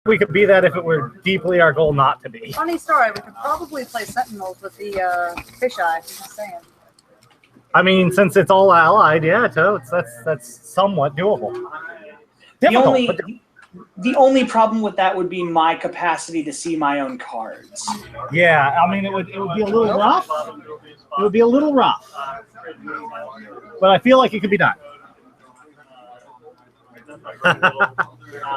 we could be that if it were deeply our goal not to be. Funny story, we could probably play Sentinels with the fisheye, just saying. I mean, since it's all allied, yeah, so that's somewhat doable. Difficult, the only problem with that would be my capacity to see my own cards. Yeah, I mean, it would be a little rough. It would be a little rough. But I feel like it could be done.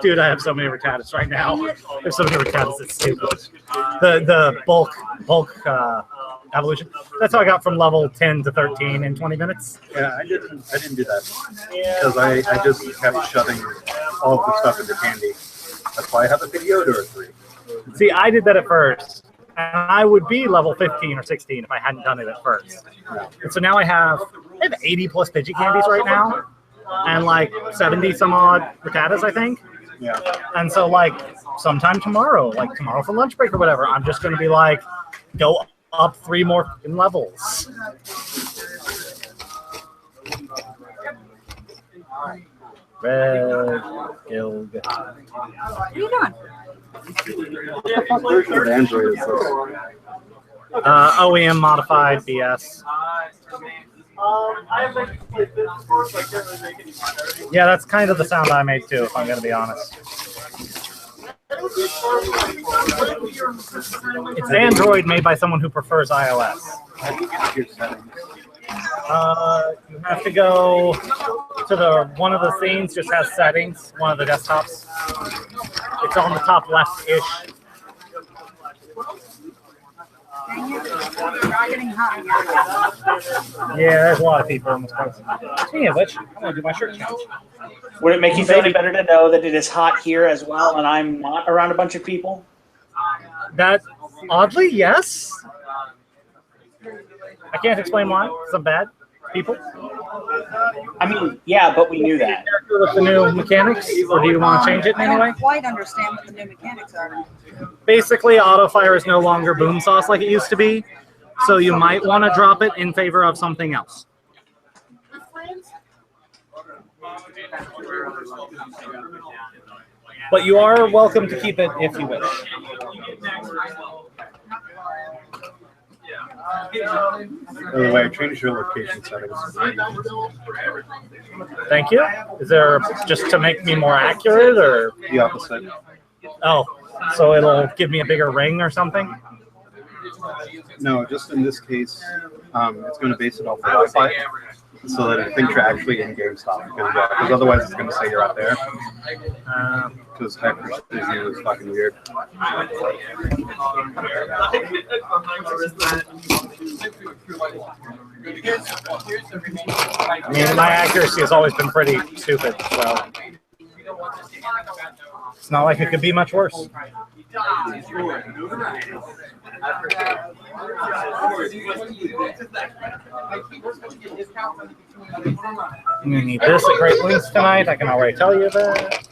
Dude, I have so many Rattatas right now. There's so many Rattatas, it's stupid. The bulk evolution. That's how I got from level 10 to 13 in 20 minutes. Yeah, I didn't do that because I just kept shoving all of the stuff into candy. That's why I have a Pidgeotto or 3. See, I did that at first, and I would be level 15 or 16 if I hadn't done it at first. And so now I have 80 plus Pidgey-Candies right now, and like 70 some odd Rattatas, I think. Yeah. And so like sometime tomorrow, like tomorrow for lunch break or whatever, I'm just going to be like, go up 3 more levels. Red Guild. What are you doing? What version of Android is this? OEM modified BS. Yeah, that's kind of the sound I made too, if I'm going to be honest. It's Android made by someone who prefers iOS. You have to go to one of the scenes, just has settings, one of the desktops. It's on the top left-ish. Yeah, there's a lot of people in this place. Speaking of which, I'm going to do my shirt change. Would it make you feel any better to know that it is hot here as well and I'm not around a bunch of people? That, oddly, yes. I can't explain why. Some bad people. I mean, yeah, but we knew that. With the new mechanics, or do you want to change it in any way? I don't quite understand what the new mechanics are. Basically, auto fire is no longer boom sauce like it used to be, so you might want to drop it in favor of something else. But you are welcome to keep it if you wish. By the way, I changed your location settings. Thank you. Is there just to make me more accurate, or The opposite. oh, so it'll give me a bigger ring or something? No, just in this case, it's going to base it off the Wi-Fi, so that it thinks you're actually in GameStop. Because otherwise, it's going to say you're out there. Because hyper-vision is fucking weird. I mean, my accuracy has always been pretty stupid, so it's not like it could be much worse. I'm gonna need this at Great Links tonight. I can already tell you that.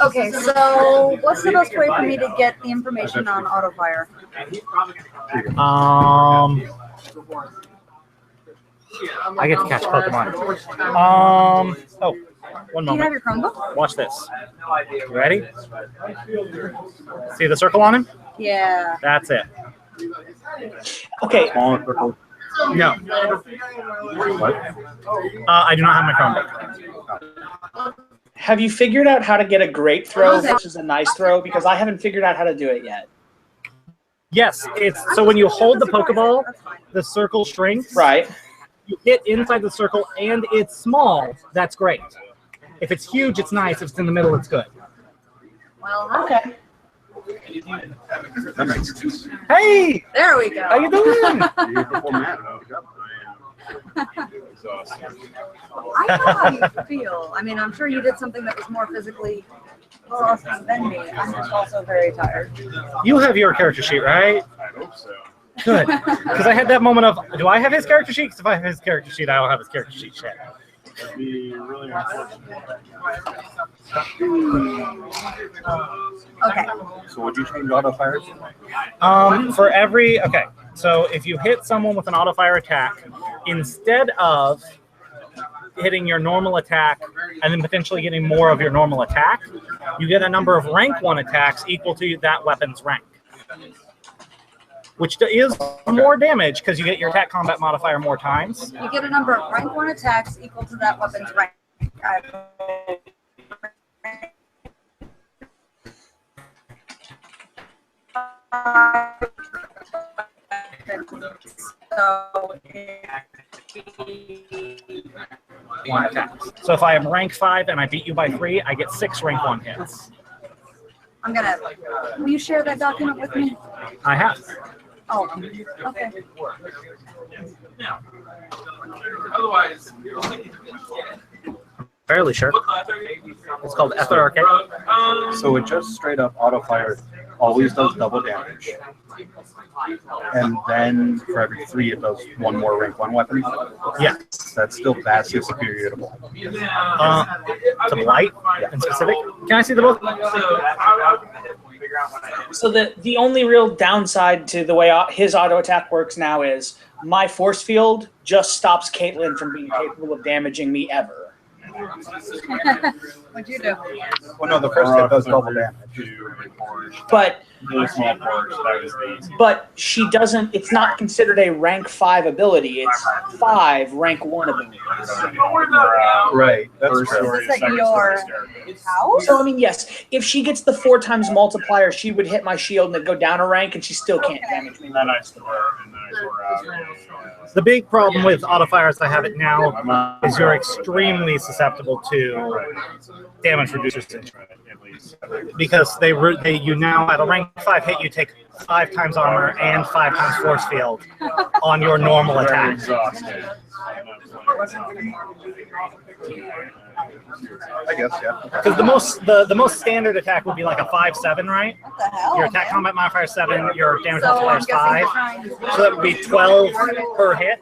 Okay, so what's the best way for me to get the information on AutoFire? I get to catch Pokemon. Oh, one Do you have moment. your Chromebook? Watch this. You ready? See the circle on him? Yeah. That's it. Okay, Smaller circle. No. What? I do not have my Chromebook. have you figured out how to get a great throw versus a nice throw? Because I haven't figured out how to do it yet. Yes, it's so when you hold the Pokeball, the circle shrinks. Right. You hit inside the circle and it's small, that's great. If it's huge, it's nice. If it's in the middle, it's good. Well, Okay. That makes sense. Hey, there we go. how you doing? The year before Matt. I know how you feel. I mean, I'm sure you did something that was more physically exhausting than me. I'm just also very tired. You have your character sheet, right? I hope so. Good. Because I had that moment of, do I have his character sheet? Because if I have his character sheet, I don't have his character sheet shit. That'd be really unfortunate. Okay. So would you change auto fires? For every, okay, so if you hit someone with an auto fire attack, instead of hitting your normal attack and then potentially getting more of your normal attack, you get a number of rank 1 attacks equal to that weapon's rank, which is more damage because you get your attack combat modifier more times. You get a number of rank 1 attacks equal to that weapon's rank. So One attack. So if I am rank 5 and I beat you by 3, I get 6 rank 1 hits. I'm gonna. Will you share that document with me? I have. Oh, okay. Fairly sure. It's called Ether Arcade. So it just straight up auto fire always does double damage. And then for every 3 it does 1 more rank 1 weapon. Yes. That's still vastly superior to Blight. To Blight in specific. Can I see the book? So the only real downside to the way his auto attack works now is my force field just stops Caitlyn from being capable of damaging me ever. What'd you do? Well, no, the first hit does double damage. But Really small force, that was the easy. but she doesn't. It's not considered a rank 5 ability. It's 5 rank 1 abilities. Right, that's First true. story, Is this like second your story, staircase. house? So I mean, yes, if she gets the 4 times multiplier, she would hit my shield and it'd go down a rank, and she still can't damage me. And then I tore out The big problem with auto fires I have it now is you're extremely susceptible to damage reducers at least. because you now at a rank 5 hit you take 5 times armor and 5 times force field on your normal Very attack. exhausted. I guess, yeah. Because the most standard attack would be like a 5/7, right? What the hell? Your attack combat modifier is 7, your damage So multiplier I'm is guessing 5. you're trying to. So that would be 12 per hit.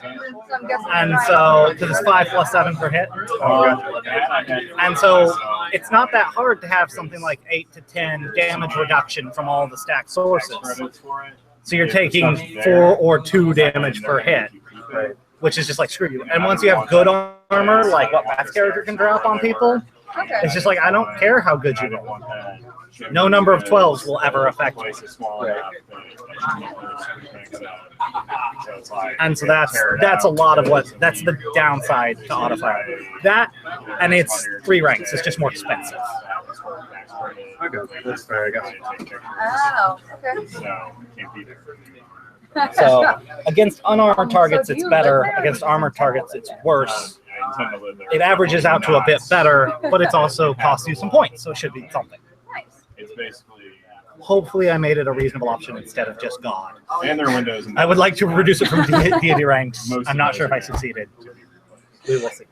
So I'm guessing And you're so, because it's 5 plus 7 per hit. And so it's not that hard to have something like 8 to 10 damage reduction from all the stacked sources. So you're taking 4 or 2 damage per hit, which is just like screw you. And once you have good armor, like what Matt's character can drop on people, Okay. it's just like I don't care how good you roll. No number of 12s will ever affect you. And so that's a lot of that's the downside to auto fire. That and it's 3 ranks. It's just more expensive. Okay, that's fair, I guess. Oh, okay. So, can't be there. So against unarmored targets, So do it's you better. live there? Against armored targets, it's worse. I intend to live there. It averages out to a bit better, but it's also costs you some points, so it should be something. Nice. It's basically, Hopefully, I made it a reasonable option instead of just God. and their windows. And I would like to reduce it from deity ranks. Most I'm not of sure if I those are succeeded. We will see.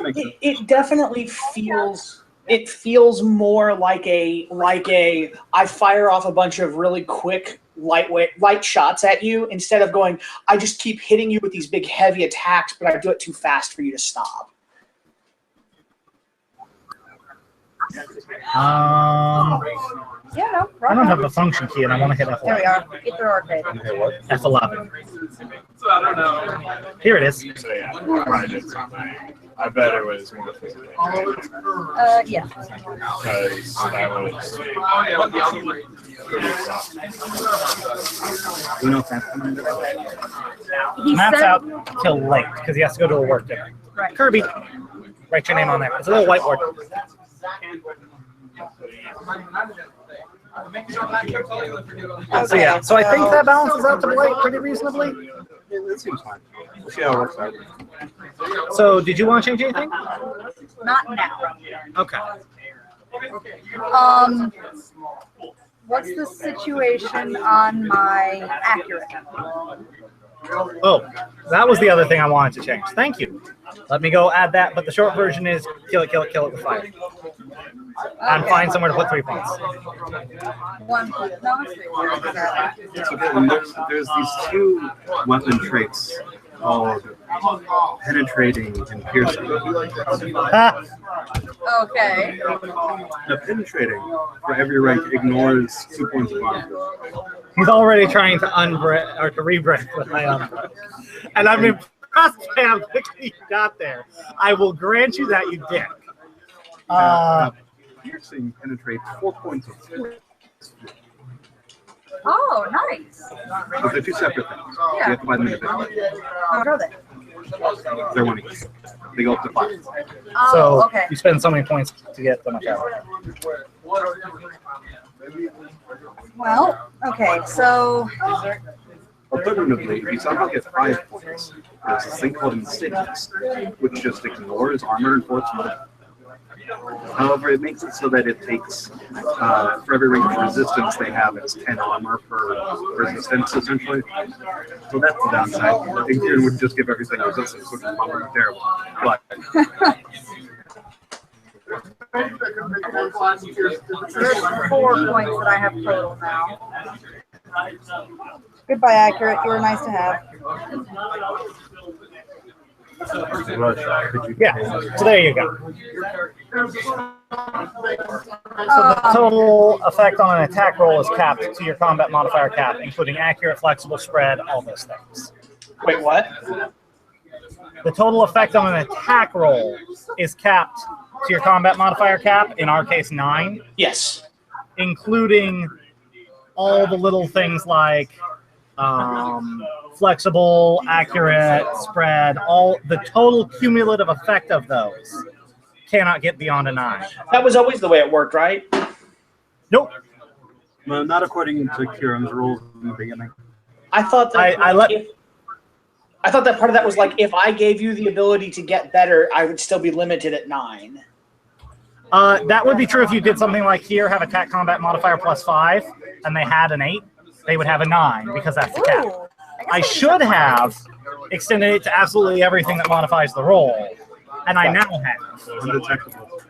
Okay. It definitely feels. It feels more like a I fire off a bunch of really quick light shots at you instead of going. I just keep hitting you with these big heavy attacks, but I do it too fast for you to stop. Yeah, no I problem. don't have the function key, and I want to hit F11. There we are. Ether Arcade. F11. Here it is. So yeah, I did something. I bet it was more physical. Yeah. Because that was. You know, Phantom? He Matt's said, out till late because he has to go to a work dinner. Right. Kirby, write your name on there. It's a little whiteboard. So yeah, so I think that balances out to Blight pretty reasonably. It seems fine. We'll see how it works out. So did you want to change anything? not now. Okay. What's the situation on my accurate? Oh, that was the other thing I wanted to change. Thank you. Let me go add that, but the short version is kill it with fire. And find somewhere to put 3 points. 1 point. No, it's 3 points. So then there's these 2 weapon traits called penetrating and piercing. Ha! Okay. The penetrating for every rank ignores 2 points of armor. He's already trying to unbrick or to rebrick with my own. And I've been crossplay how quickly you got there. I will grant you that you did. Piercing penetrates 4 points of force. Oh, nice. So they're two separate things. Yeah. You have to buy them individually. How much are they? They're one each. They go up to 5. Oh, So okay. you spend so many points to get them out. Well, okay, so Alternatively, if you somehow get 5 points, there's this thing called Insidious, which just ignores armor enforcement. However, it makes it so that it takes, for every range of resistance they have, it's 10 armor per resistance, essentially. So that's the downside. I think Tyrion would just give everything resistance, which is probably terrible. But there's 4 points that I have total now. Goodbye, Accurate. You were nice to have. Yeah, so there you go. So the total effect on an attack roll is capped to your combat modifier cap, including accurate, flexible, spread, all those things. Wait, what? The total effect on an attack roll is capped to your combat modifier cap, in our case 9, Yes. including all the little things like flexible, accurate, spread, all the total cumulative effect of those cannot get beyond a 9. That was always the way it worked, right? Nope. well, not according to Kieran's rules in the beginning. I thought that I thought that part of that was like if I gave you the ability to get better, I would still be limited at 9. That would be true if you did something like here, have attack combat modifier +5, and they had an 8, they would have a 9 because that's the cap. Ooh, I should have extended it to absolutely everything that modifies the roll, and I now have. Undetectable.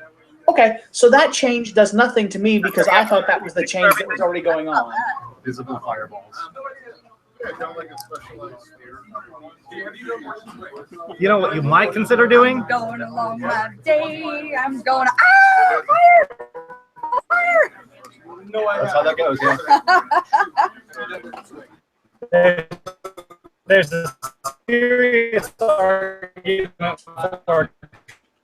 Okay, so that change does nothing to me because I thought that was the change that was already going on. Visible fireballs. You know what you might consider doing? going along my day. I'm going, ah, fire! Fire! That's how that goes, yeah. There's a serious argument for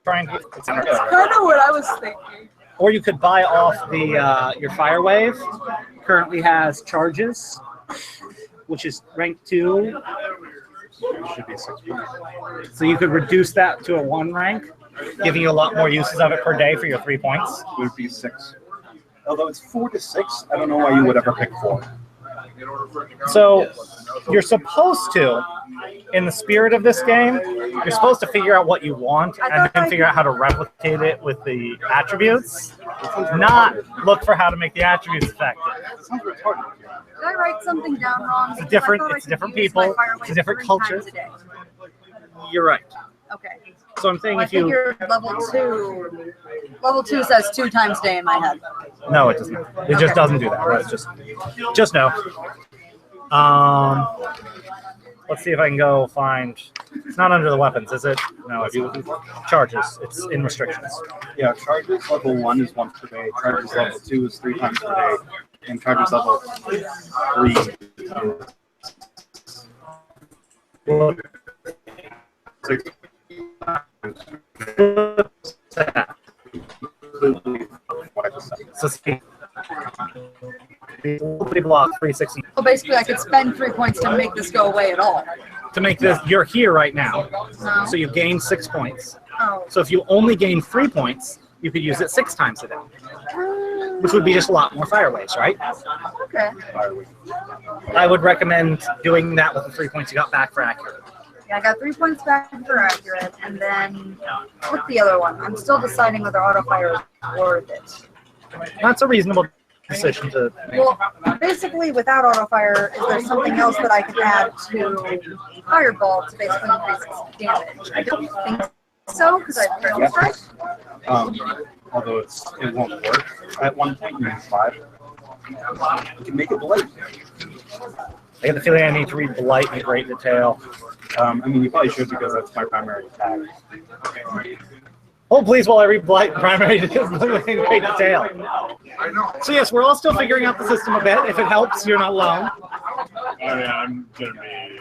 trying to. That's kind of what I was thinking. Or you could buy off the your fire wave. Currently has charges, which is rank 2. It should be 6 points. So you could reduce that to a 1 rank, giving you a lot more uses of it per day for your 3 points. It would be 6. Although it's 4 to 6, I don't know why you would ever pick 4. So you're supposed to, in the spirit of this game, you're supposed to figure out what you want and then figure out how to replicate it with the attributes, not look for how to make the attributes effective. It sounds retarded. Did I write something down wrong? It's different. Because I It's thought I different could use my people. fire It's a wave different 3 culture. times a day. You're right. Okay. So I'm saying Well, I if you figured level 2 says 2 times a day in my head. no, it doesn't. It just doesn't do that. Right? Just no. Let's see if I can go find. It's not under the weapons, is it? No, it's charges. It's in restrictions. Yeah, charges level 1 is once per day. Charges level 2 is 3 times per day. And charges level 3 is 6 So block 360 So basically, I could spend 3 points to make this go away at all. to make this. You're here right now, No. so you've gained 6 points. Oh. So if you only gain 3 points, you could use it 6 times a day, which would be just a lot more fire waves, right? Okay. I would recommend doing that with the 3 points you got back for accurate. Yeah, I got 3 points back for accurate, and then what's the other one? I'm still deciding whether auto fire is worth it. That's a reasonable decision to make. Well, basically, without auto fire, is there something else that I can add to fireball to basically increase its damage? I don't think so, because I triple strike. Although it won't work at one point, you need 5. You can make it blight. I get the feeling I need to read Blight in great detail. I mean, you probably should because that's my primary attack. Oh, please, while I read Blight primary in great detail. So yes, we're all still figuring out the system a bit. If it helps, you're not alone. I mean, I'm gonna be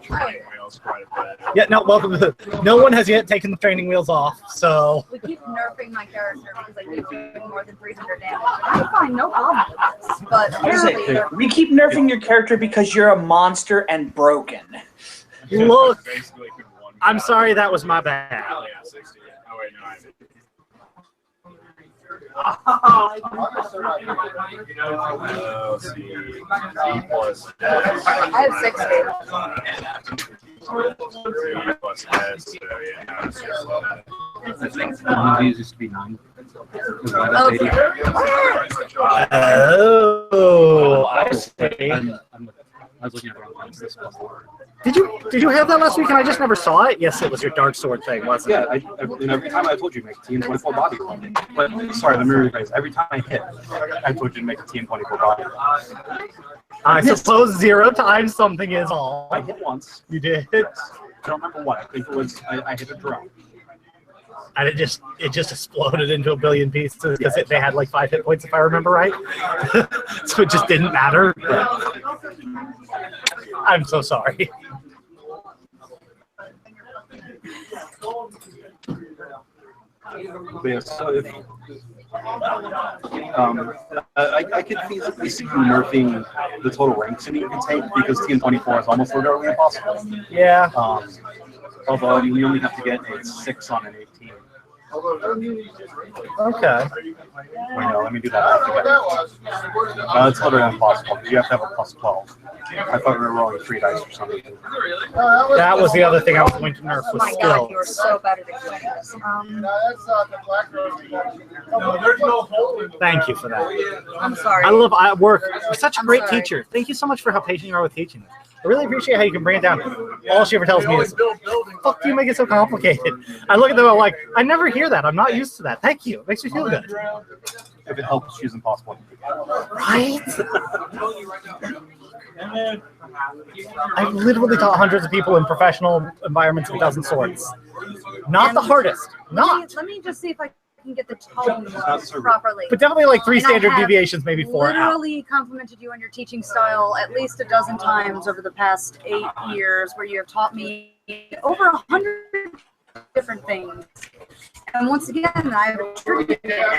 training wheels quite a bit. Yeah, no, welcome to no one has yet taken the training wheels off, so We keep nerfing my character because I keep doing more than 300 damage. I find no problem with this, but What is apparently it? We keep nerfing your character because you're a monster and broken. look, Basically, could one I'm sorry that was my bad. Oh, yeah, 60. Oh, wait, no, I did. Let's see. E plus S. I have 60. E plus S. So, yeah, no, it's just, I think one of these used to be 9. Oh, 80. Oh, I see. I was looking at the wrong ones. This was Did you have that last week and I just never saw it? Yes, it was your dark sword thing, wasn't Yeah, it? and every time I told you to make a TN24 body. But sorry, let me rephrase. Every time I hit, I told you to make a TN24 body. I suppose 0 times something is all. I hit once. You did. I don't remember what. I think it was I hit a drone. And it just exploded into a billion pieces because they had like 5 hit points if I remember right. So it just didn't matter. I'm so sorry. But yeah, so if, I could feasibly see you nerfing the total ranks that you can take because TN24 is almost literally impossible. Yeah. Although you only have to get a 6 on an 18. Okay. Wait, no, let me do that altogether. It's literally impossible because you have to have a plus 12. I thought we were rolling 3 dice or something. That was the other thing I was going to nerf oh was my god, you were skills. so bad at explaining this. Thank you for that. I'm sorry. I work. You're such a I'm great sorry. teacher. Thank you so much for how patient you are with teaching. I really appreciate how you can bring it down. All she ever tells me is, fuck, do you make it so complicated? I look at them, I'm like, I never hear that. I'm not used to that. Thank you. It makes me feel good. If it helps, she's impossible. Right? I've literally taught hundreds of people in professional environments with dozen swords. Not the hardest. Not. Let me just see if I can get the tone Not so rude. properly. But definitely like 3 And I standard have deviations, maybe 4 out. Literally complimented you on your teaching style at least a dozen times over the past 8 years, where you have taught me over 100 different things. And once again, I've attributed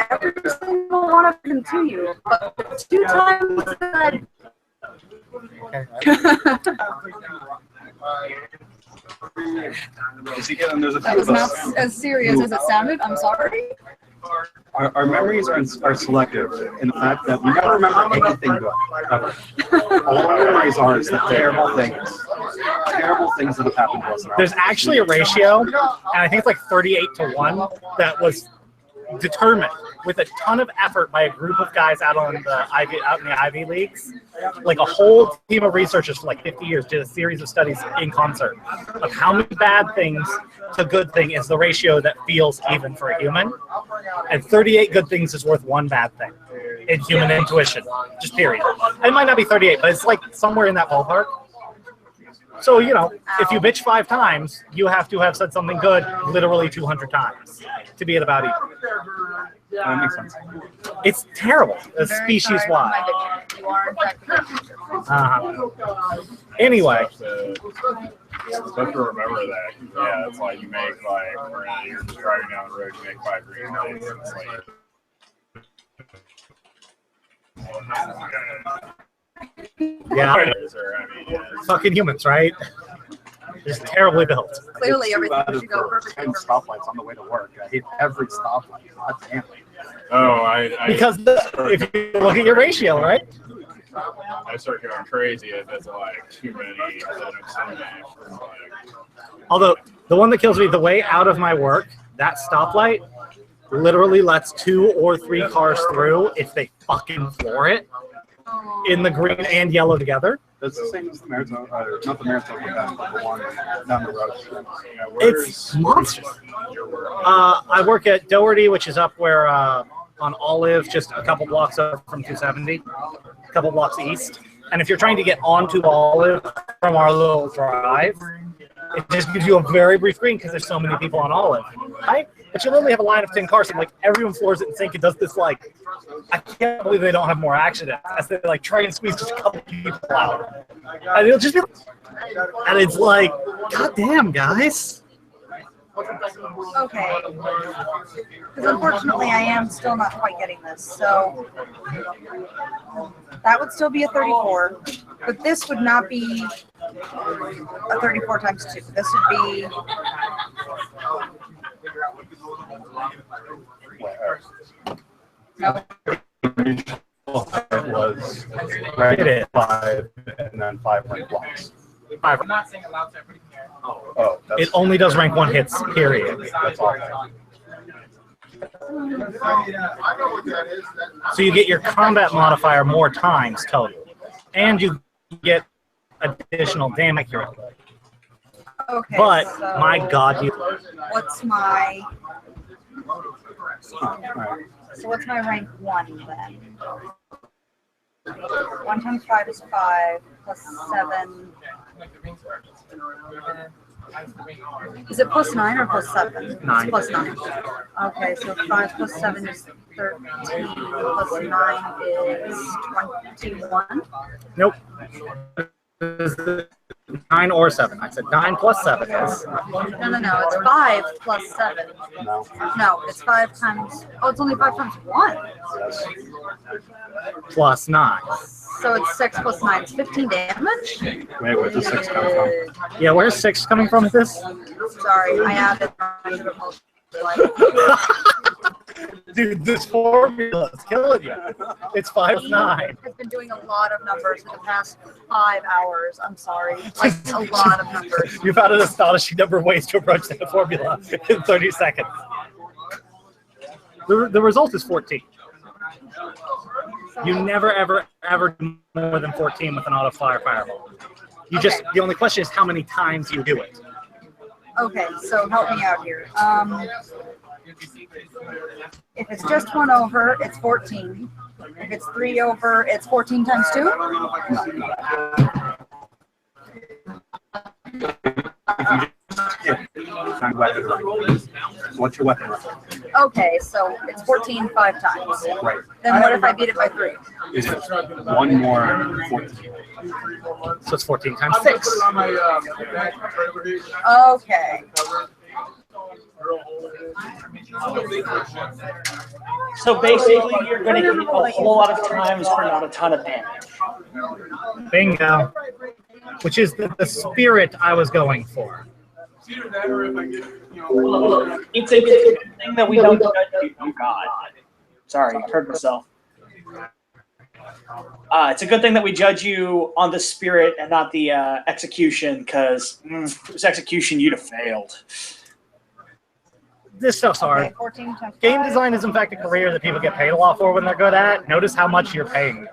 every single one of them to you. But the 2 times that And there's a that few was of not us. as serious as it sounded. I'm sorry. Our memories are selective in the fact that we never remember anything good, ever. All our memories are is the terrible things that have happened to us. In our There's lives. actually a ratio, and I think it's like 38-1, that was determined with a ton of effort by a group of guys out in the Ivy Leagues. Like a whole team of researchers for like 50 years did a series of studies in concert of how many bad things to good thing is the ratio that feels even for a human. And 38 good things is worth 1 bad thing in human intuition, just period. It might not be 38, but it's like somewhere in that ballpark. So, you know, if you bitch 5 times, you have to have said something good literally 200 times to be at about even. That makes sense. It's terrible. It's Very species sorry for wide. my bitching. You are in fact a good teacher. Anyway, Supposed to remember that. Yeah, it's like you make like you're just driving down the road, you make 5 green lights, and it's like. yeah, Or, I mean, yeah. fucking humans, right? Just terribly built. Clearly, Two everything out of should go the perfectly 10 for me. stoplights on the way to work. I hate every stoplight. God damn it. Oh, I Because if you look at your ratio, right? I start going crazy if it's like too many instead of so many. It's like, Although the one that kills me, the way out of my work, that stoplight literally lets 2 or 3 cars through if they fucking floor it in the green and yellow together. That's the same as the Maritime, not the Maritime, but the one down the road. yeah, where's It's monstrous. your work? I work at Doherty, which is up where on Olive, just a couple blocks up from 270, a couple blocks east. And if you're trying to get onto Olive from our little drive, it just gives you a very brief green because there's so many people on Olive. But you literally have a line of 10 cars, and like everyone floors it in sync and does this like, I can't believe they don't have more action as they like try and squeeze just a couple people out. And it'll just be, and it's like, God damn, guys. Okay. Because unfortunately, I am still not quite getting this. So that would still be a 34, but this would not be a 34 times 2. This would be. No. It was right 5 and then 5 rank blocks. 5. Oh, that's, It only does rank 1 hits, period. that's all. So you get your combat modifier more times total, and you get additional damage. Okay. But so my God, you what's my? Alright. So what's my rank 1 then? 1 times 5 is 5 plus 7. Is it plus 9 or plus 7? 9. It's plus 9. Okay, so 5 plus 7 is 13. Plus 9 is 21. Nope. 9 or 7. I said 9 plus 7 is. No. It's 5 plus 7. No. No, it's 5 times. Oh, it's only 5 times 1. Yes. Plus 9. So it's 6 plus 9. It's 15 damage. Wait, where's the 6 come from? Yeah, where's 6 coming from with this? Sorry, I added. Dude, this formula is killing you. It's 5-9. I've been doing a lot of numbers for the past 5 hours. I'm sorry. Like a lot of numbers. You found an astonishing number of ways to approach that formula in 30 seconds. The result is 14. You never, ever do more than 14 with an auto fire fireball. You just, the only question is how many times you do it. Okay, so help me out here. If it's just 1 over, it's 14. If it's 3 over, it's 14 times 2? Find weapon rank. What's your weapon rank? Okay, so it's 14 5 times. Right. Then what if I beat it by 3? Is it 1 more 14? So it's 14 times 6. Okay. So basically, you're going to hit a whole lot of times for not a ton of damage. Bingo. Which is the spirit I was going for. It's a good thing that we don't judge you. Oh God. Sorry, I hurt myself. It's a good thing that we judge you on the spirit and not the execution, because if it was execution, you'd have failed. This stuff's hard. Okay, 14 times Game 5, design is in fact a career that people get paid a lot for when they're good at. Notice how much you're paying.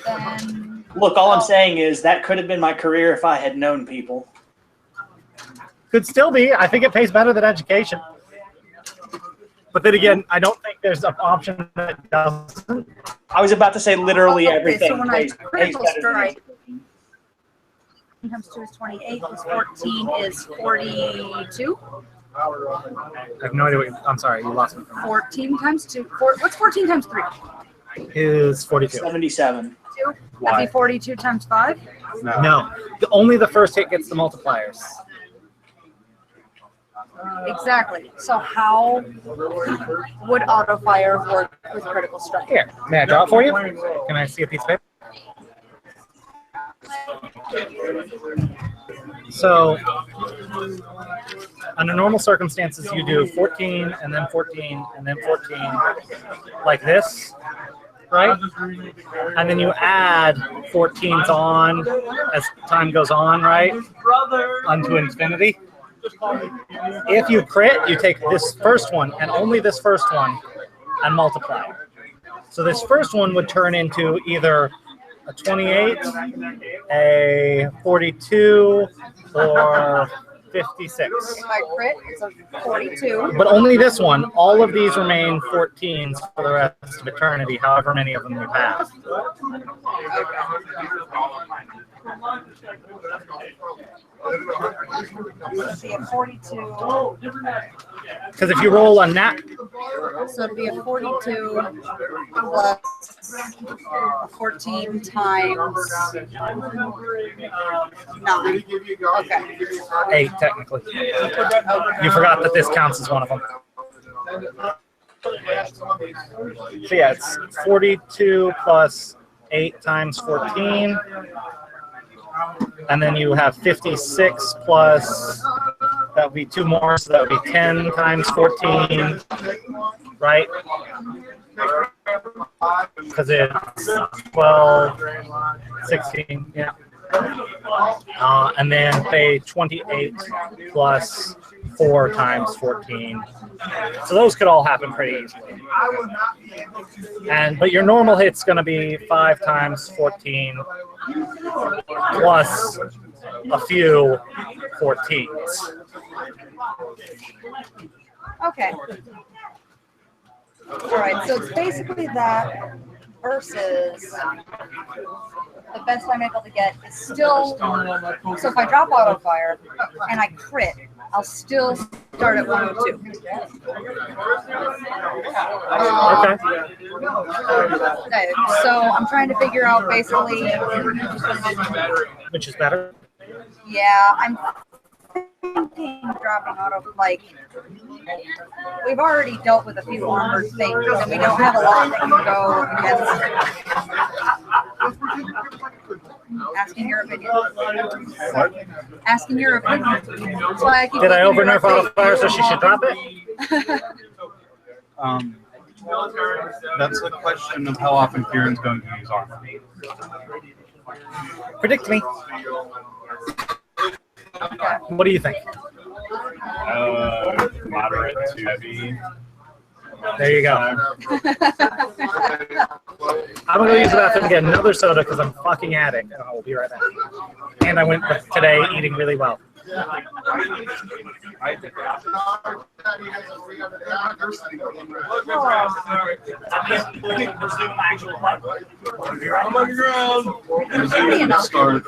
then Look, all I'm saying is that could have been my career if I had known people. Could still be. I think it pays better than education. But then again, I don't think there's an option that doesn't. I was about to say literally okay, everything so when I pays critical better than strike, education. 14 times 2 is 28, plus 14 is 42. I have no idea what I'm sorry, you lost me. 14 times 2. What's 14 times 3? Is 42. 77. 2. Why? That'd be 42 times 5. No. Only the first hit gets the multipliers. Exactly. So how would auto fire work with critical strike? Here, may I draw it for you? Can I see a piece of paper? So, under normal circumstances, you do 14 and then 14 and then 14 like this, right? And then you add 14s on as time goes on, right? Unto infinity. If you crit, you take this first one and only this first one and multiply. So this first one would turn into either a 28, a 42, or 56. If I crit, it's a 42. But only this one. All of these remain 14s for the rest of eternity, however many of them you have. Let's see, a 42. Because if you roll a nat, So it'd be a 42 plus 14 times 9. Okay. 8 technically. You forgot that this counts as one of them. So yeah, it's 42 plus 8 times 14. And then you have 56 plus, that would be 2 more, so that would be 10 times 14, right? Because it's 12, 16, yeah. And then pay 28 plus 4 times 14. So those could all happen pretty easily. But your normal hit's going to be 5 times 14 plus a few 14s. Okay. All right, so it's basically that versus the best I'm able to get is still, so if I drop auto fire and I crit, I'll still start at 102. Okay, so I'm trying to figure out basically. Which is better? Yeah, I'm thinking dropping auto, like, we've already dealt with a few armored things, and we don't have a lot that can go against. Asking your opinion. Asking your opinion. That's why I keep Did I looking over nerf directly. auto fire so she should drop it? That's a question of how often Kieran's going to use armor. Predict me. What do you think? Moderate to heavy. There you go. I'm going to use the bathroom to get another soda because I'm fucking addict. And I will be right back. And I went today eating really well. I'm on the ground. Start.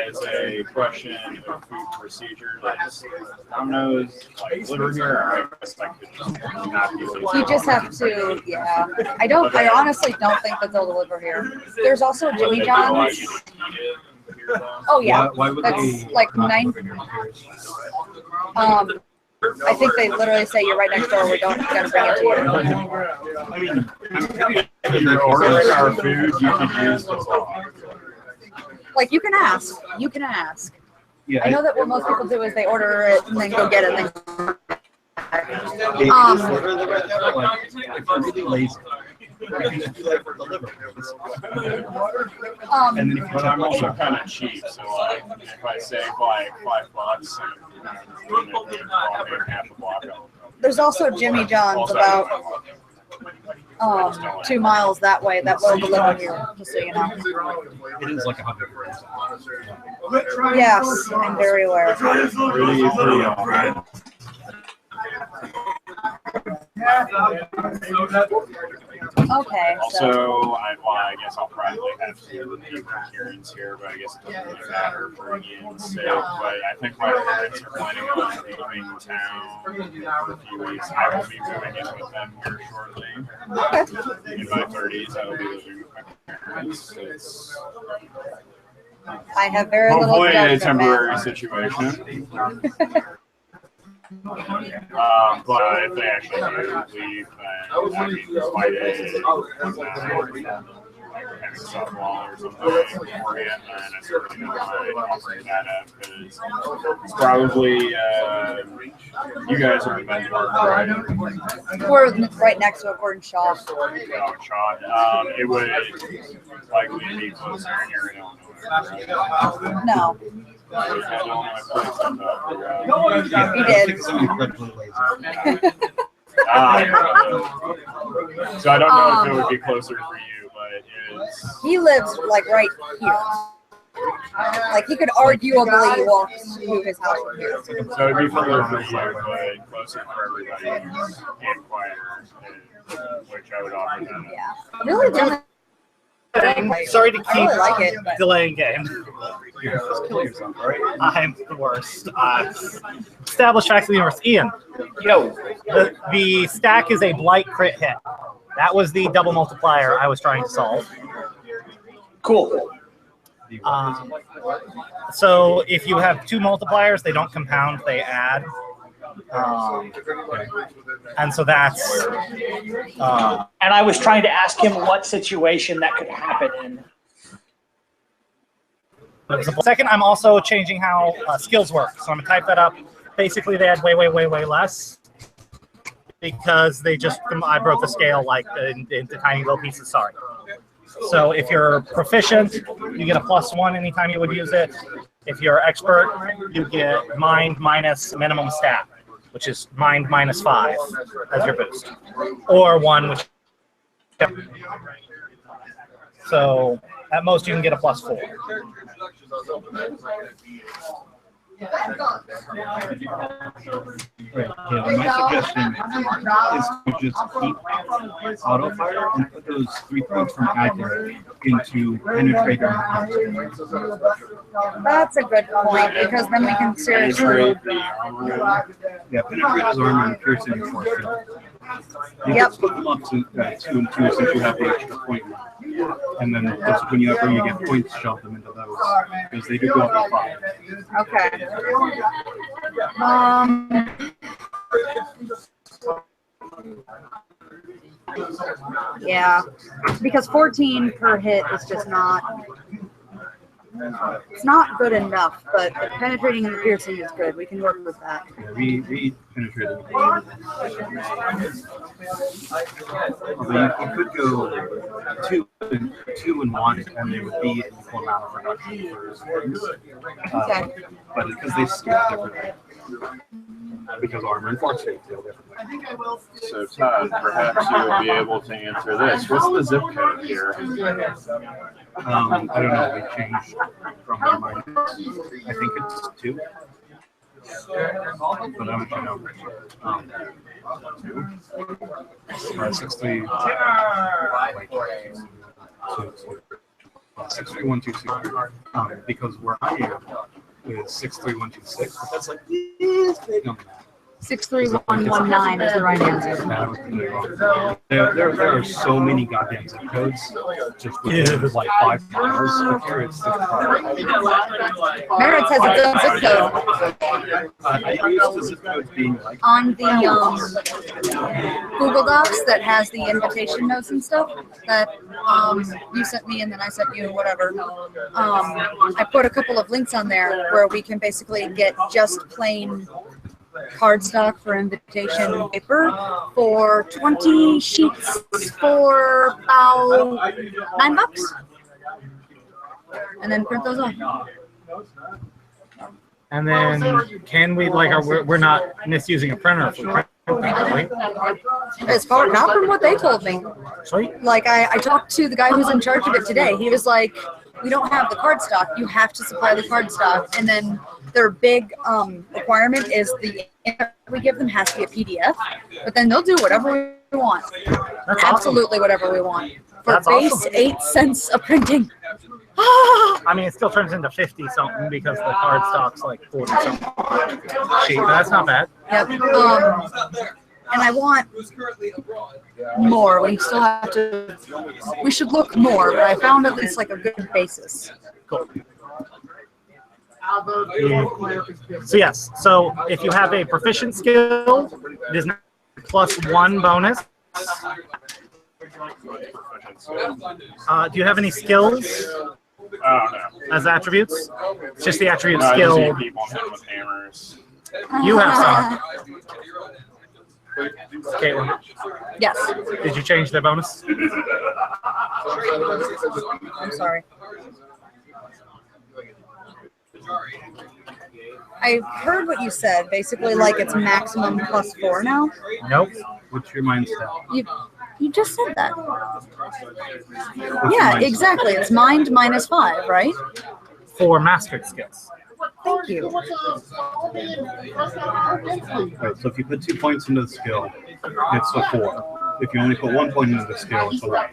As a question of food procedure, Domino's like liver here, I expect to just not be You just have to, yeah. I honestly don't think that they'll deliver here. There's also Jimmy John's. Oh yeah, Why would that's they like not 9. deliver here? I think they literally say you're right next door. We don't gotta bring it to you. If you're ordering our food, you can use the law. Like you can ask. You can ask. Yeah, I know that what most people do is they order it and then go get it. And then it's literally right there, like, if you're really lazy, you can just do like deliver. And then if you But I'm also kind of cheap, so like if I save like $5 and half a block, there's also Jimmy John's about 2 miles that way that will deliver here, just so you know. it is like 100. Yes, I'm very aware. pretty often. Okay, so Also, I guess I'll probably have to repeat my Kieran's here, but I guess it doesn't really matter for Ian's sake. But I think my parents are planning on leaving town for a few weeks. I will be moving in with them here shortly. In my 30s, I will be living with my parents. It's I have very little hopefully a judgment. temporary situation. But if they actually do leave, then that means quite having softball or something beforehand, and I certainly don't mind offering that up because it's probably you guys are in Benchmark, right? We're right next to a Gordon Shaw. Sean, it would likely be closer in your Illinois. No, he did. It's incredibly lazy. So I don't know if it would be closer for you, but it's. He lives like right here. Like he could arguably walk to his house from here. So it'd be further for you, but closer for everybody and quieter, which I would offer them. Yeah, really doesn't Sorry to keep really like it, but- delaying game. Just kill yourself, all right? I'm the worst. Established facts of the universe. Ian, Yo, the stack is a blight crit hit. That was the double multiplier I was trying to solve. cool. So if you have two multipliers, they don't compound, they add. And so that's... And I was trying to ask him what situation that could happen in. Second, I'm also changing how skills work. So I'm going to type that up. Basically, they add way less. Because I broke the scale like into tiny little pieces, sorry. So if you're proficient, you get a +1 anytime you would use it. If you're expert, you get mind minus minimum stat, which is mind -5 as your boost. Or 1, which... So at most you can get a +4. Right. Yeah, my suggestion is to just keep auto fire and put those 3 points from Agler into penetrator. That's a good point because then we can seriously. Yeah, penetrator's armor and piercing is 4 skill. You Yep. can split them up to 2 and 2 since you have the extra point now. And then that's when you get points, shove them into those because they do go up to 5. Okay. Yeah, because 14 per hit is just not. It's not good enough, but the penetrating and the piercing is good. We can work with that. Yeah, we penetrated. Although you could go 2 and 1, and they would be an equal amount of reduction for things. Okay. But because they scale differently. Because armor and force scale differently. So Todd, perhaps you will be able to answer this. What's the zip code here? I don't know. We changed from our mind. I think it's 2. But how much you know? 2. 63. Like 63126. Because where I am is 63126, but that's like this big on the map. 63119 is the right answer. That was really wrong. There are so many goddamn zip codes. Just within like 5 miles of here, it's the Meredith has its own zip code I used the zip codes being like on the Google Docs that has the invitation notes and stuff that you sent me and then I sent you whatever. I put a couple of links on there where we can basically get just plain cardstock for invitation paper for 20 sheets for about $9, and then print those off. And then can we, we're not misusing a printer if we print, right? As far not from what they told me. Sweet. Like I talked to the guy who's in charge of it today. He was like, we don't have the cardstock. You have to supply the cardstock, and then their big requirement is the internet we give them has to be a PDF, but then they'll do whatever we want. That's Absolutely whatever we want. For That's base awesome. 8 cents a printing. I mean, it still turns into 50 something because the card stock's like 40 something. Cheap, but that's not bad. Yep. And I want more. We still have to. We should look more, but I found at least like a good basis. Cool. So yes, so if you have a proficient skill, it is now +1 bonus. Do you have any skills Oh, no. as attributes? It's just the attribute No, I just skill. see people hit with hammers. You have some. Caitlin, Yes. did you change the bonus? I'm sorry. I heard what you said. Basically, like it's maximum +4 now. Nope. what's your mindset? You just said that. What's your Yeah, mindset? exactly. It's mind -5, right? For mastered skills. Thank you. Right, so if you put 2 points into the skill, it's a 4. If you only put 1 point into the skill, it's a 1.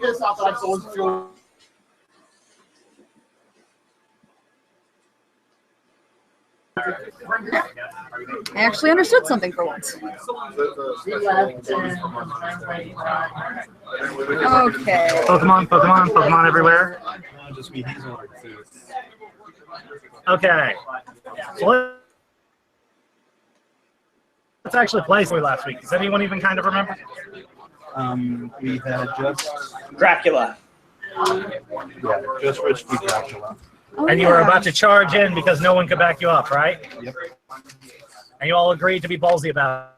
I actually understood something for once. Okay. Pokemon everywhere. Just be he's ordered food. Okay. So let's actually play last week. Does anyone even kind of remember? We had just Dracula. just reached the Dracula. Oh, And you were about to charge in because no one could back you up, right? Yep. And you all agreed to be ballsy about